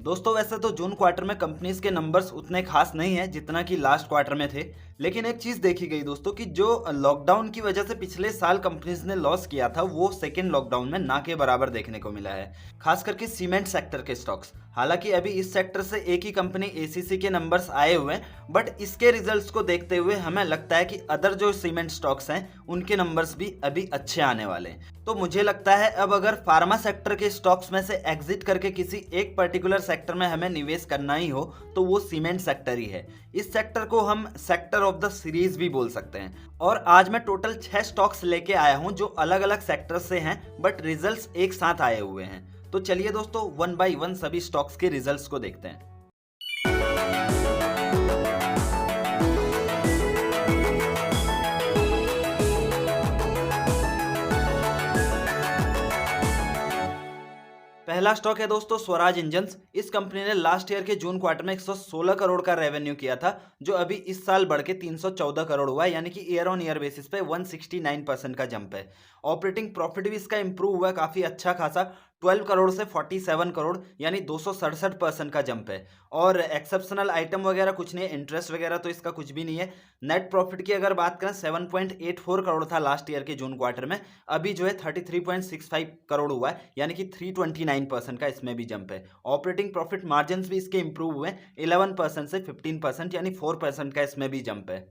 दोस्तों वैसे तो जून क्वार्टर में कंपनीज के नंबर्स उतने खास नहीं है जितना कि लास्ट क्वार्टर में थे। लेकिन एक चीज देखी गई दोस्तों कि जो लॉकडाउन की वजह से पिछले साल कंपनीज ने लॉस किया था वो सेकेंड लॉकडाउन में ना के बराबर देखने को मिला है। खास करके सीमेंट सेक्टर के स्टॉक्स। हालांकि अभी इस सेक्टर से एक ही कंपनी एसीसी के नंबर्स आए हुए हैं, बट इसके रिजल्ट्स को देखते हुए हमें लगता है कि अदर जो सीमेंट स्टॉक्स हैं उनके नंबर्स भी अभी अच्छे आने वाले हैं। तो मुझे लगता है अब अगर फार्मा सेक्टर के स्टॉक्स में से एग्जिट करके किसी एक पर्टिकुलर सेक्टर में हमें निवेश करना ही हो तो वो सीमेंट सेक्टर ही है। इस सेक्टर को हम सेक्टर ऑफ द सीरीज भी बोल सकते हैं। और आज मैं टोटल 6 स्टॉक्स लेके आया हूं जो अलग अलग सेक्टर से हैं, बट रिजल्ट्स एक साथ आए हुए हैं। तो चलिए दोस्तों वन बाय वन सभी स्टॉक्स के रिजल्ट्स को देखते हैं। पहला स्टॉक है दोस्तों स्वराज इंजन्स। इस कंपनी ने लास्ट ईयर के जून क्वार्टर में 116 करोड़ का रेवेन्यू किया था, जो अभी इस साल बढ़ के 314 करोड़ हुआ है, यानी कि ईयर ऑन ईयर बेसिस पे 169% का जंप है। ऑपरेटिंग प्रॉफिट भी इसका इंप्रूव हुआ है काफी अच्छा खासा, 12 करोड़ से 47 करोड़ यानी 267% का जंप है। और एक्सेप्शनल आइटम वगैरह कुछ नहीं है, इंटरेस्ट वगैरह तो इसका कुछ भी नहीं है। नेट प्रॉफिट की अगर बात करें 7.84 करोड़ था लास्ट ईयर के जून क्वार्टर में, अभी जो है 33.65 करोड़ हुआ है, यानी कि 329% का इसमें भी जंप है। ऑपरेटिंग प्रॉफिट मार्जिन भी इसके इंप्रूव हुए, 11% से 15% यानी 4% का इसमें भी जंप है।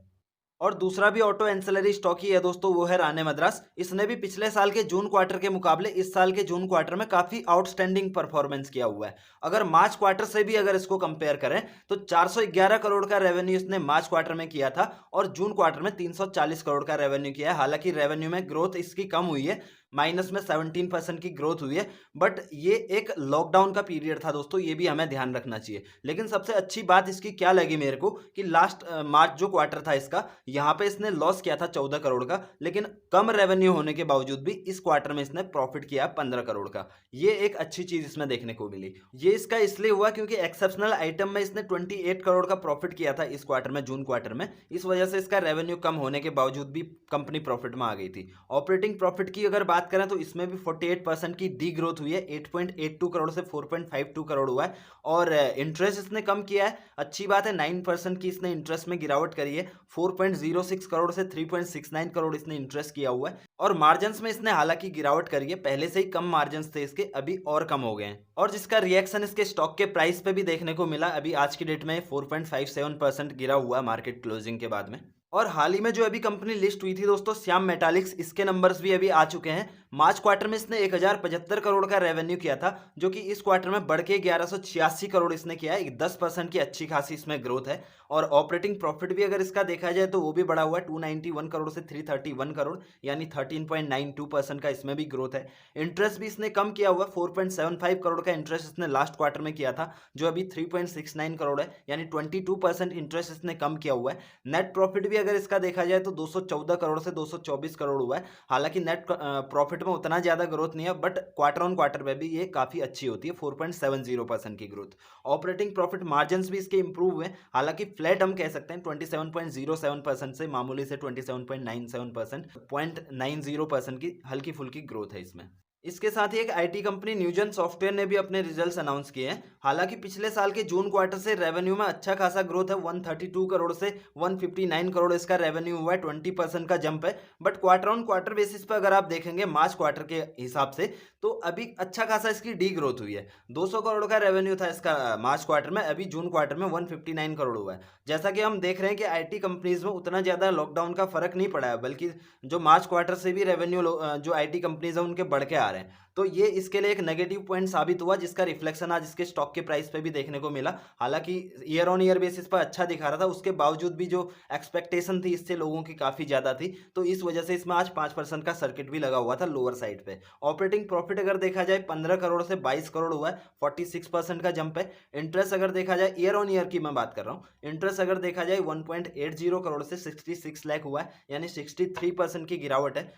और दूसरा भी ऑटो एंसिलरी स्टॉक ही है दोस्तों, वो है राणे मद्रास। इसने भी पिछले साल के जून क्वार्टर के मुकाबले इस साल के जून क्वार्टर में काफी आउटस्टैंडिंग परफॉर्मेंस किया हुआ है। अगर मार्च क्वार्टर से भी अगर इसको कंपेयर करें तो 411 करोड़ का रेवेन्यू इसने मार्च क्वार्टर में किया था और जून क्वार्टर में 340 करोड़ का रेवेन्यू किया है। हालांकि रेवेन्यू में ग्रोथ इसकी कम हुई है, माइनस में 17% की ग्रोथ हुई है, बट ये एक लॉकडाउन का पीरियड था दोस्तों, ये भी हमें ध्यान रखना चाहिए। लेकिन सबसे अच्छी बात इसकी क्या लगी मेरे को कि लास्ट मार्च जो क्वार्टर था इसका, यहाँ पे इसने लॉस किया था 14 करोड़ का, लेकिन कम रेवेन्यू होने के बावजूद भी इस क्वार्टर में इसने प्रॉफिट किया 15 करोड़ का। ये एक अच्छी चीज इसमें देखने को मिली। ये इसका इसलिए हुआ क्योंकि एक्सेप्शनल आइटम में इसने 28 करोड़ का प्रॉफिट किया था इस क्वार्टर में, जून क्वार्टर में। इस वजह से इसका रेवेन्यू कम होने के बावजूद भी कंपनी प्रॉफिट में आ गई थी। ऑपरेटिंग प्रॉफिट की अगर बात करें तो इसमें भी 48% की डी ग्रोथ हुई है, 8.82 करोड़ से 4.52 करोड़ हुआ है। और इंटरेस्ट इसने कम किया है, अच्छी बात है, 9% की इसने इंटरेस्ट में गिरावट करी है, 4.06 करोड़ से 3.69 करोड़ इसने इंटरेस्ट किया हुआ है। और मार्जिन में इसने हालांकि गिरावट करी है, पहले से ही कम मार्जिन थे इसके, अभी और कम हो गए हैं। और जिसका रिएक्शन इसके स्टॉक के प्राइस पे भी देखने को मिला, अभी आज की डेट में 4.57% गिरा हुआ है मार्केट क्लोजिंग के बाद में। और हाल ही में जो अभी कंपनी लिस्ट हुई थी दोस्तों श्याम मेटालिक्स, इसके नंबर्स भी अभी आ चुके हैं। मार्च क्वार्टर में इसने 1075 करोड़ का रेवेन्यू किया था, जो कि इस क्वार्टर में बढ़ के 1186 करोड़ इसने किया है, 10% की अच्छी खासी इसमें ग्रोथ है। और ऑपरेटिंग प्रॉफिट भी अगर इसका देखा जाए तो वो भी बढ़ा हुआ है, 291 करोड़ से 331 करोड़ यानी 13.92% का इसमें भी ग्रोथ है। इंटरेस्ट भी इसने कम किया हुआ है, 4.75 करोड़ का इंटरेस्ट इसने लास्ट क्वार्टर में किया था, जो अभी 3.69 करोड़ है, यानी 22% इंटरेस्ट इसने कम किया हुआ है। नेट प्रॉफिट भी अगर इसका देखा जाए तो 214 करोड़ से 224 करोड़ हुआ है। हालांकि नेट प्रॉफिट में उतना ज्यादा ग्रोथ नहीं है, बट क्वार्टर ऑन क्वार्टर में भी ये काफी अच्छी होती है, 4.70% की ग्रोथ। ऑपरेटिंग प्रॉफिट मार्जिन भी इसके इंप्रूव हुए, हालांकि फ्लैट हम कह सकते हैं, 27.07% से मामूली से 27.97%, 0.90% की हल्की फुल्की ग्रोथ है इसमें। इसके साथ ही एक आईटी कंपनी न्यूजन सॉफ्टवेयर ने भी अपने रिजल्ट्स अनाउंस किए हैं। हालांकि पिछले साल के जून क्वार्टर से रेवेन्यू में अच्छा खासा ग्रोथ है, 132 करोड़ से 159 करोड़ इसका रेवेन्यू हुआ है, 20% का जंप है। But quarter on quarter basis पर अगर आप देखेंगे मार्च क्वार्टर के हिसाब से, तो अभी अच्छा खासा इसकी डी ग्रोथ हुई है। 200 करोड़ का रेवेन्यू था इसका मार्च क्वार्टर में, अभी जून क्वार्टर में 159 करोड़ हुआ है। जैसा कि हम देख रहे हैं कि आईटी कंपनीज में उतना ज्यादा लॉकडाउन का फर्क नहीं पड़ा है, बल्कि जो मार्च क्वार्टर से भी रेवेन्यू जो आईटी कंपनीज है उनके बढ़ के आ रहे हैं। तो ये इसके लिए एक नेगेटिव पॉइंट साबित हुआ, जिसका रिफ्लेक्शन आज इसके स्टॉक के प्राइस पे भी देखने को मिला। हालांकि ईयर ऑन ईयर बेसिस पर अच्छा दिखा रहा था, उसके बावजूद भी जो एक्सपेक्टेशन थी इससे लोगों की काफी ज्यादा थी, तो इस वजह से इसमें आज 5% का सर्किट भी लगा हुआ था लोअर साइड पे। ऑपरेटिंग प्रॉफिट अगर देखा जाए 15 करोड़ से 22 करोड़ हुआ है, 46% का जंप है। इंटरेस्ट अगर देखा जाए, ईयर ऑन ईयर की मैं बात कर रहा हूँ, इंटरेस्ट अगर देखा जाए 1.80 करोड़ से 66 लाख हुआ है, यानी 63% की गिरावट है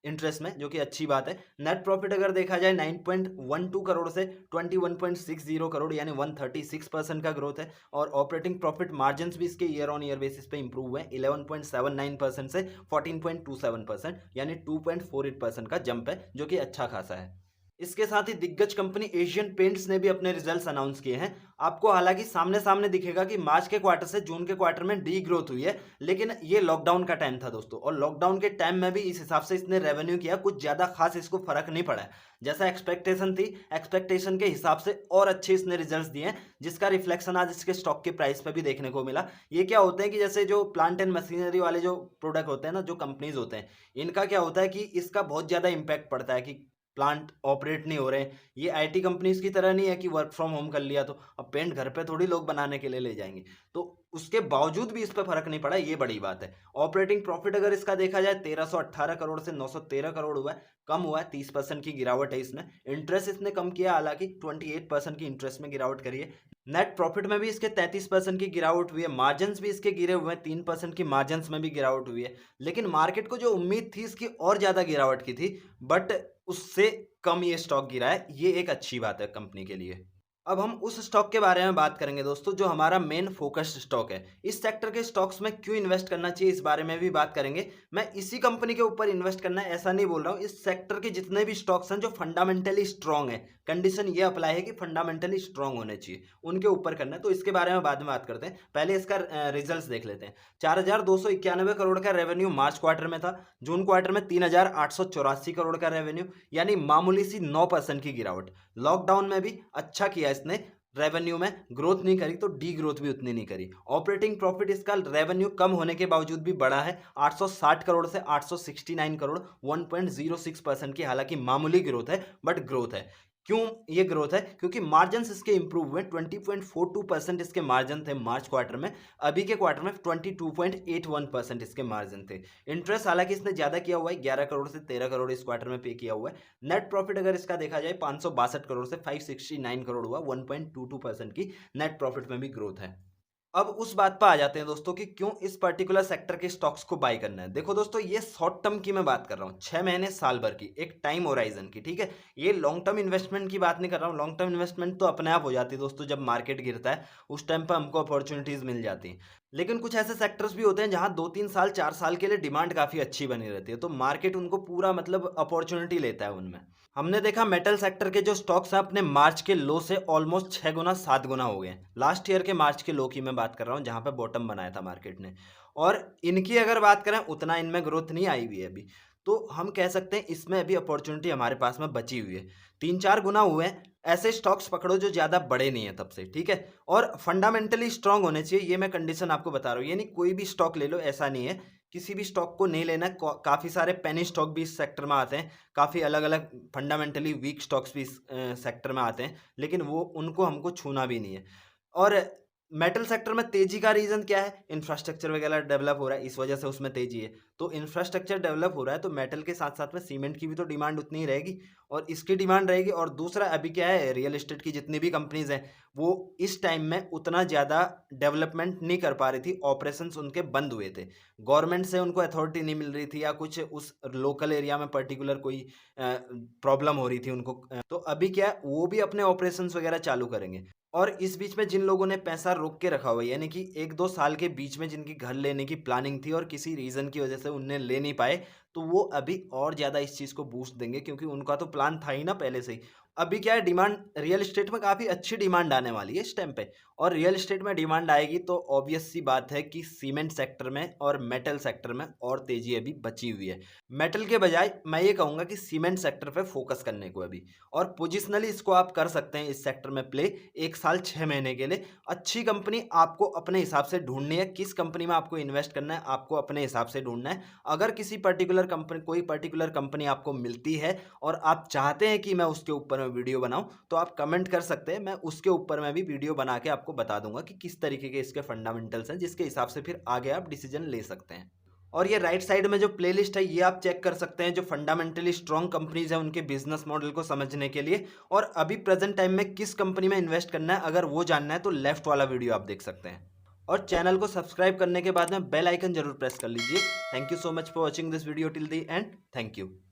इंटरेस्ट में, जो कि अच्छी बात है। नेट प्रॉफिट अगर देखा जाए 9.12 करोड़ से 21.60 करोड़ यानी 136% का ग्रोथ है। और ऑपरेटिंग प्रॉफिट मार्जिन भी इसके ईयर ऑन ईयर बेसिस पे इंप्रूव हुए, 11.79% से 14.27% यानी 2.48% का जंप है, जो कि अच्छा खासा है। इसके साथ ही दिग्गज कंपनी एशियन पेंट्स ने भी अपने रिजल्ट्स अनाउंस किए हैं। आपको हालांकि सामने सामने दिखेगा कि मार्च के क्वार्टर से जून के क्वार्टर में डी ग्रोथ हुई है, लेकिन ये लॉकडाउन का टाइम था दोस्तों, और लॉकडाउन के टाइम में भी इस हिसाब से इसने रेवेन्यू किया, कुछ ज्यादा खास इसको फर्क नहीं पड़ा है। जैसा एक्सपेक्टेशन थी, एक्सपेक्टेशन के हिसाब से और अच्छे इसने रिजल्ट्स दिए हैं, जिसका रिफ्लेक्शन आज इसके स्टॉक के प्राइस पे भी देखने को मिला। ये क्या होते हैं कि जैसे जो प्लांट एंड मशीनरी वाले जो प्रोडक्ट होते हैं ना, जो कंपनीज होते हैं, इनका क्या होता है कि इसका बहुत ज्यादा इंपैक्ट पड़ता है कि प्लांट ऑपरेट नहीं हो रहे हैं। ये आईटी कंपनीज की तरह नहीं है कि वर्क फ्रॉम होम कर लिया तो अब पेंट घर पे थोड़ी लोग बनाने के लिए ले जाएंगे, तो उसके बावजूद भी इस पे फर्क नहीं पड़ा, ये बड़ी बात है। ऑपरेटिंग प्रॉफिट अगर इसका देखा जाए 1318 करोड़ से 913 करोड़ हुआ है, कम हुआ है, 30% की गिरावट है इसमें। इंटरेस्ट इसने कम किया, हालांकि 28% की इंटरेस्ट में गिरावट करी है। नेट प्रॉफिट में भी इसके 33% की गिरावट हुई है। मार्जिन्स भी इसके गिरे हुए हैं, 3% की मार्जिन्स में भी गिरावट हुई है। लेकिन मार्केट को जो उम्मीद थी इसकी और ज्यादा गिरावट की थी, बट उससे कम ये स्टॉक गिरा है, ये एक अच्छी बात है कंपनी के लिए। अब हम उस स्टॉक के बारे में बात करेंगे दोस्तों जो हमारा मेन फोकस्ड स्टॉक है। इस सेक्टर के स्टॉक्स में क्यों इन्वेस्ट करना चाहिए इस बारे में भी बात करेंगे। मैं इसी कंपनी के ऊपर इन्वेस्ट करना है ऐसा नहीं बोल रहा हूँ, इस सेक्टर के जितने भी स्टॉक्स हैं जो फंडामेंटली स्ट्रांग है, कंडीशन ये अप्लाई है कि फंडामेंटली स्ट्रांग होने चाहिए, उनके ऊपर करना है। तो इसके बारे में बाद में बात करते हैं, पहले इसका रिजल्ट देख लेते हैं। 4,291 करोड़ का रेवेन्यू मार्च क्वार्टर में था, जून क्वार्टर में 3,884 करोड़ का रेवेन्यू, यानी मामूली सी 9% की गिरावट। लॉकडाउन में भी अच्छा किया इसने, रेवेन्यू में ग्रोथ नहीं करी तो डी ग्रोथ भी उतनी नहीं करी। ऑपरेटिंग प्रॉफिट इसका रेवेन्यू कम होने के बावजूद भी बढ़ा है, 860 करोड़ से 869 करोड़, 1.06% की, हालांकि मामूली ग्रोथ है बट ग्रोथ है। क्यों ये ग्रोथ है? क्योंकि मार्जिन इसके इंप्रूव हुए, 20.42% इसके मार्जिन थे मार्च क्वार्टर में, अभी के क्वार्टर में 22.81% इसके मार्जिन थे। इंटरेस्ट हालांकि इसने ज्यादा किया हुआ है, 11 करोड़ से 13 करोड़ इस क्वार्टर में पे किया हुआ है। नेट प्रॉफिट अगर इसका देखा जाए 562 करोड़ से 569 करोड़ हुआ, 1.22% की नेट प्रॉफिट में भी ग्रोथ है। अब उस बात पर आ जाते हैं दोस्तों कि क्यों इस पर्टिकुलर सेक्टर के स्टॉक्स को बाय करना है। देखो दोस्तों, ये शॉर्ट टर्म की मैं बात कर रहा हूँ, 6 महीने साल भर की एक टाइम होराइजन की, ठीक है। ये लॉन्ग टर्म इन्वेस्टमेंट की बात नहीं कर रहा हूँ। लॉन्ग टर्म इन्वेस्टमेंट तो अपने आप हो जाती है दोस्तों, जब मार्केट गिरता है उस टाइम पर हमको अपॉर्चुनिटीज मिल जाती हैं। लेकिन कुछ ऐसे सेक्टर्स भी होते हैं जहां 2-3 साल 4 साल के लिए डिमांड काफी अच्छी बनी रहती है, तो मार्केट उनको पूरा मतलब अपॉर्चुनिटी लेता है उनमें। हमने देखा मेटल सेक्टर के जो स्टॉक्स हैं अपने मार्च के लो से ऑलमोस्ट 6 गुना 7 गुना हो गए। लास्ट ईयर के मार्च के लो की मैं बात कर रहा हूँ, जहां पे बॉटम बनाया था मार्केट ने। और इनकी अगर बात करें, उतना इनमें ग्रोथ नहीं आई हुई है अभी, तो हम कह सकते हैं इसमें अभी अपॉर्चुनिटी हमारे पास में बची हुई है। 3-4 गुना हुए हैं। ऐसे स्टॉक्स पकड़ो जो ज्यादा बड़े नहीं है तब से, ठीक है। और फंडामेंटली स्ट्रांग होने चाहिए, ये मैं कंडीशन आपको बता रहा हूँ। ये नहीं कोई भी स्टॉक ले लो, ऐसा नहीं है, किसी भी स्टॉक को नहीं लेना। काफी सारे पेनी स्टॉक भी इस सेक्टर में आते हैं, काफी अलग अलग फंडामेंटली वीक स्टॉक्स भी इस सेक्टर में आते हैं, लेकिन वो उनको हमको छूना भी नहीं है। और मेटल सेक्टर में तेजी का रीजन क्या है? इंफ्रास्ट्रक्चर वगैरह डेवलप हो रहा है, इस वजह से उसमें तेजी है। तो इंफ्रास्ट्रक्चर डेवलप हो रहा है तो मेटल के साथ साथ में सीमेंट की भी तो डिमांड उतनी ही रहेगी, और इसकी डिमांड रहेगी। और दूसरा, अभी क्या है, रियल एस्टेट की जितनी भी कंपनीज हैं वो इस टाइम में उतना ज़्यादा डेवलपमेंट नहीं कर पा रही थी, ऑपरेशंस उनके बंद हुए थे, गवर्नमेंट से उनको अथॉरिटी नहीं मिल रही थी, या कुछ उस लोकल एरिया में पर्टिकुलर कोई प्रॉब्लम हो रही थी उनको। तो अभी क्या है, वो भी अपने ऑपरेशंस वगैरह चालू करेंगे। और इस बीच में जिन लोगों ने पैसा रोक के रखा हुआ है, यानी कि 1-2 साल के बीच में जिनकी घर लेने की प्लानिंग थी और किसी रीजन की वजह से उनने ले नहीं पाए, तो वो अभी और ज्यादा इस चीज को बूस्ट देंगे, क्योंकि उनका तो प्लान था ही ना पहले से ही। अभी क्या है, डिमांड रियल एस्टेट में काफी अच्छी डिमांड आने वाली है इस टाइम पे, और रियल एस्टेट में डिमांड आएगी तो ऑब्वियस सी बात है कि सीमेंट सेक्टर में और मेटल सेक्टर में और तेजी अभी बची हुई है। मेटल के बजाय मैं ये कहूंगा कि सीमेंट सेक्टर पे फोकस करने को अभी, और पोजिशनली इसको आप कर सकते हैं इस सेक्टर में प्ले 1 साल 6 महीने के लिए। अच्छी कंपनी आपको अपने हिसाब से ढूंढनी है, किस कंपनी में आपको इन्वेस्ट करना है आपको अपने हिसाब से ढूंढना है। अगर किसी पर्टिकुलर कंपनी, कोई पर्टिकुलर कंपनी आपको मिलती है और आप चाहते हैं कि मैं उसके ऊपर में वीडियो बनाऊं, तो आप कमेंट कर सकते हैं, मैं उसके ऊपर में भी वीडियो बना के आपको बता दूंगा कि किस तरीके के इसके फंडामेंटल्स हैं, जिसके हिसाब से फिर आगे आप डिसीजन ले सकते हैं। और ये राइट साइड में जो प्लेलिस्ट है ये आप चेक कर सकते हैं, जो फंडामेंटली स्ट्रॉन्ग कंपनीज है उनके बिजनेस मॉडल को समझने के लिए, और अभी प्रेजेंट टाइम में किस कंपनी में इन्वेस्ट करना है अगर वो जानना है तो लेफ्ट वाला वीडियो आप देख सकते हैं। और चैनल को सब्सक्राइब करने के बाद में बेल आइकन जरूर प्रेस कर लीजिए। Thank you so much for watching this video till the end. Thank you.